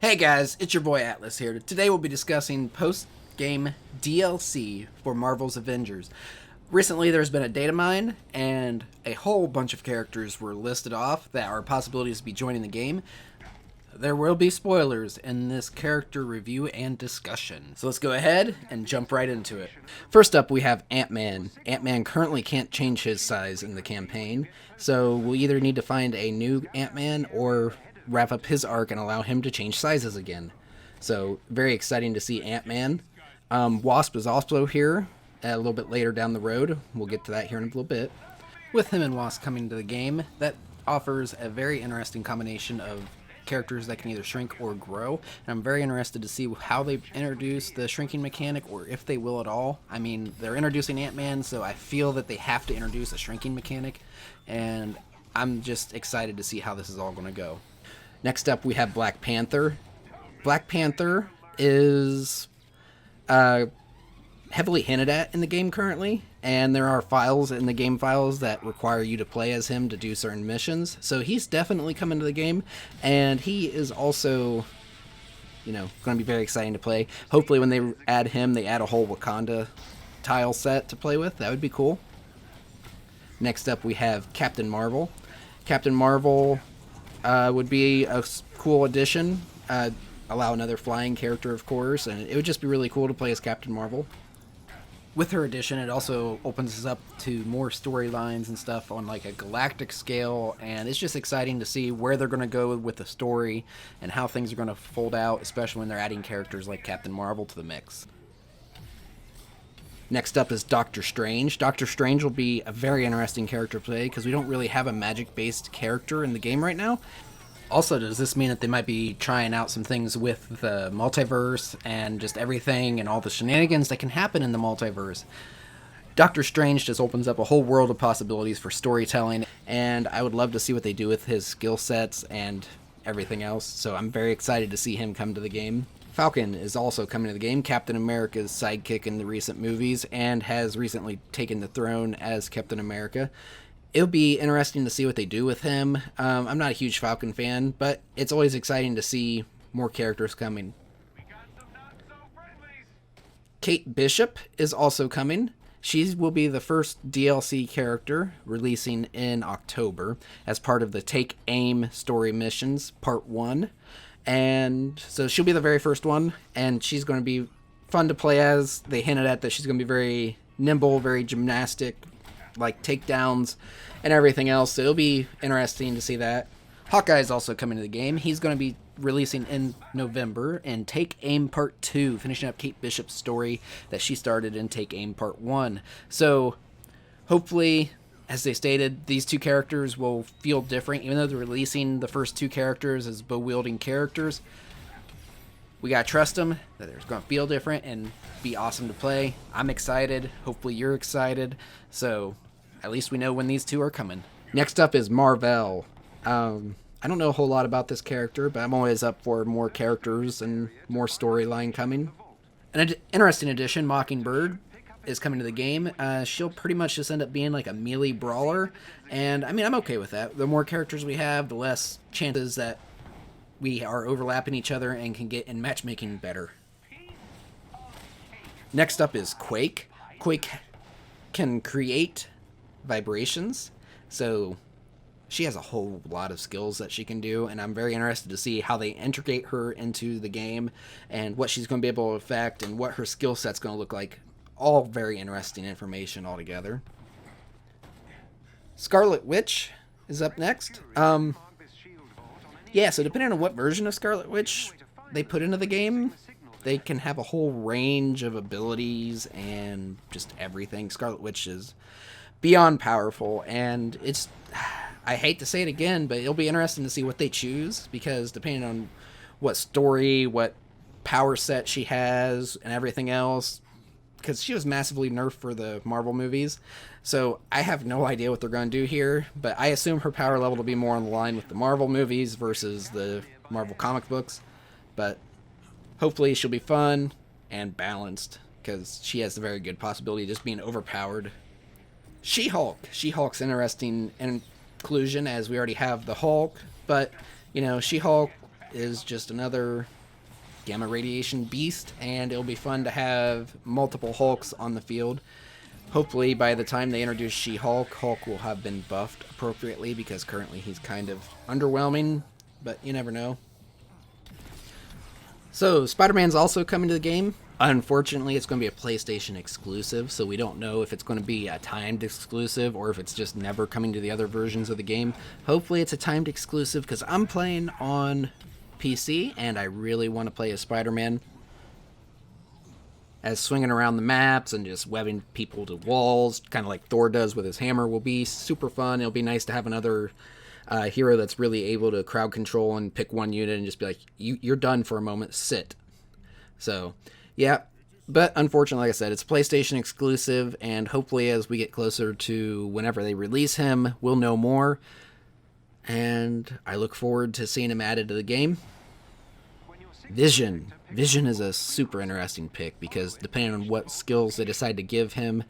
Hey guys, it's your boy Atlas here. Today we'll be discussing post-game DLC for Marvel's Avengers. Recently there's been a DATAMINE and a whole bunch of characters were listed off that are possibilities to be joining the game. There will be spoilers in this character review and discussion. So let's go ahead and jump right into it. First up we have AntMan. AntMan currently can't change his size in the campaign, so we'll either need to find a new AntMan or wrap up his arc and allow him to change sizes again. So very exciting to see AntMan. Wasp is also here a little bit later down the road. We'll get to that here in a little bit. With him and Wasp coming to the game, that offers a very interesting combination of characters that can either shrink or grow, and I'm very interested to see how they introduce the shrinking mechanic, or if they will at all. I mean, they're introducing Ant-Man, so I feel that they have to introduce a shrinking mechanic, and I'm just excited to see how this is all going to go. Next up, we have Black Panther. Black Panther is heavily hinted at in the game currently, and there are files in the game files that require you to play as him to do certain missions. So he's definitely coming to the game, and he is also, going to be very exciting to play. Hopefully when they add him, they add a whole Wakanda tile set to play with. That would be cool. Next up, we have Captain Marvel. Captain Marvel would be a cool addition. Allow another flying character, of course, and it would just be really cool to play as Captain Marvel. With her addition, it also opens us up to more storylines and stuff on like a galactic scale, and it's just exciting to see where they're going to go with the story and how things are going to fold out, especially when they're adding characters like Captain Marvel to the mix. Next up is Doctor Strange. Doctor Strange will be a very interesting character to play because we don't really have a magic-based character in the game right now. Also, does this mean that they might be trying out some things with the multiverse and just everything and all the shenanigans that can happen in the multiverse? Doctor Strange just opens up a whole world of possibilities for storytelling, and I would love to see what they do with his skill sets and everything else, so I'm very excited to see him come to the game. Falcon is also coming to the game, Captain America's sidekick in the recent movies, and has recently taken the throne as Captain America. It'll be interesting to see what they do with him. I'm not a huge Falcon fan, but it's always exciting to see more characters coming. Kate Bishop is also coming. She will be the first DLC character releasing in October as part of the Take Aim story missions, Part 1. And so she'll be the very first one, and she's going to be fun to play as. They hinted at that she's going to be very nimble, very gymnastic, like takedowns and everything else, so it'll be interesting to see that. Hawkeye is also coming to the game. He's going to be releasing in November in Take Aim Part 2, finishing up Kate Bishop's story that she started in Take Aim Part 1. So hopefully, as they stated, these two characters will feel different, even though they're releasing the first two characters as bow-wielding characters. We gotta trust them, that they're gonna feel different and be awesome to play. I'm excited. Hopefully you're excited. So at least we know when these two are coming. Next up is Marvel. I don't know a whole lot about this character, but I'm always up for more characters and more storyline coming. An interesting addition, Mockingbird, is coming to the game. She'll pretty much just end up being like a melee brawler, and I mean, I'm okay with that. The more characters we have, the less chances that we are overlapping each other and can get in matchmaking better. Next up is Quake. Quake can create vibrations, so she has a whole lot of skills that she can do, and I'm very interested to see how they integrate her into the game and what she's going to be able to affect and what her skill set's going to look like. All very interesting information altogether. Scarlet Witch is up next. Yeah, so depending on what version of Scarlet Witch they put into the game, they can have a whole range of abilities and just everything. Scarlet Witch is beyond powerful, and it's, I hate to say it again, but it'll be interesting to see what they choose, because depending on what story, what power set she has, and everything else, because she was massively nerfed for the Marvel movies, so I have no idea what they're going to do here, but I assume her power level will be more on the line with the Marvel movies versus the Marvel comic books, but hopefully she'll be fun and balanced, because she has a very good possibility of just being overpowered. SheHulk. SheHulk's interesting inclusion, as we already have the Hulk, but, She-Hulk is just another gamma radiation beast, and it'll be fun to have multiple Hulks on the field. Hopefully by the time they introduce SheHulk, Hulk will have been buffed appropriately, because currently he's kind of underwhelming, but you never know. So Spider-Man's also coming to the game. Unfortunately, it's going to be a PlayStation exclusive, so we don't know if it's going to be a timed exclusive or if it's just never coming to the other versions of the game. Hopefully it's a timed exclusive, because I'm playing on PC and I really want to play as Spider-Man. As swinging around the maps and just webbing people to walls, kind of like Thor does with his hammer, will be super fun. It'll be nice to have another hero that's really able to crowd control and pick one unit and just be like, you're done for a moment, sit. So yeah, but unfortunately, like I said, it's PlayStation exclusive, and hopefully as we get closer to whenever they release him, we'll know more, and I look forward to seeing him added to the game. Vision is a super interesting pick, because depending on what skills they decide to give him,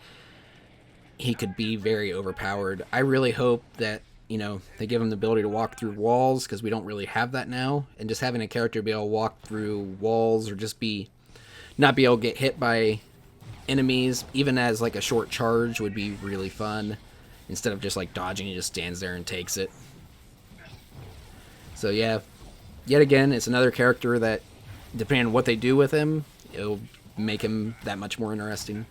he could be very overpowered. I really hope that, you know, they give him the ability to walk through walls, because we don't really have that now, and just having a character be able to walk through walls or just not be able to get hit by enemies, even as like a short charge, would be really fun. Instead of just like dodging, he just stands there and takes it. So yeah, yet again, it's another character that, depending on what they do with him, it'll make him that much more interesting.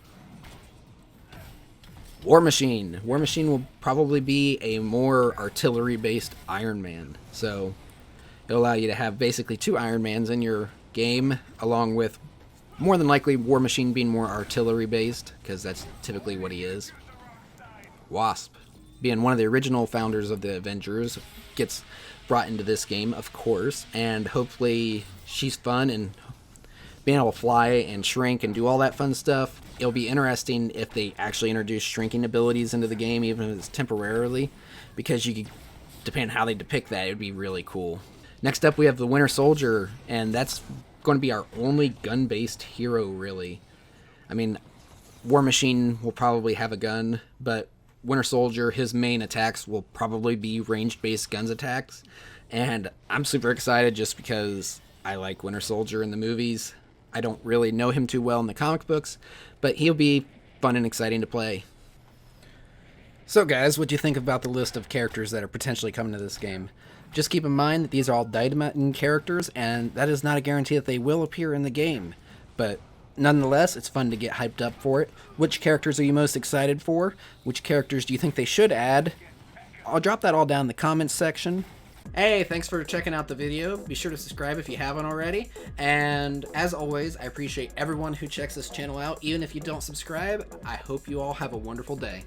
War Machine will probably be a more artillery-based Iron Man. So it'll allow you to have basically 2 Iron Mans in your game, along with more than likely War Machine being more artillery based, because that's typically what he is. Wasp, being one of the original founders of the Avengers, gets brought into this game, of course, and hopefully she's fun, and being able to fly and shrink and do all that fun stuff. It'll be interesting if they actually introduce shrinking abilities into the game, even if it's temporarily, because you could, depending on how they depict that, it would be really cool. Next up, we have the Winter Soldier, and that's going to be our only gun-based hero, really. I mean, War Machine will probably have a gun, but Winter Soldier, his main attacks will probably be ranged-based guns attacks, and I'm super excited just because I like Winter Soldier in the movies. I don't really know him too well in the comic books, but he'll be fun and exciting to play. So guys, what do you think about the list of characters that are potentially coming to this game? Just keep in mind that these are all DATAMINE characters, and that is not a guarantee that they will appear in the game. But nonetheless, it's fun to get hyped up for it. Which characters are you most excited for? Which characters do you think they should add? I'll drop that all down in the comments section. Hey, thanks for checking out the video. Be sure to subscribe if you haven't already. And as always, I appreciate everyone who checks this channel out. Even if you don't subscribe, I hope you all have a wonderful day.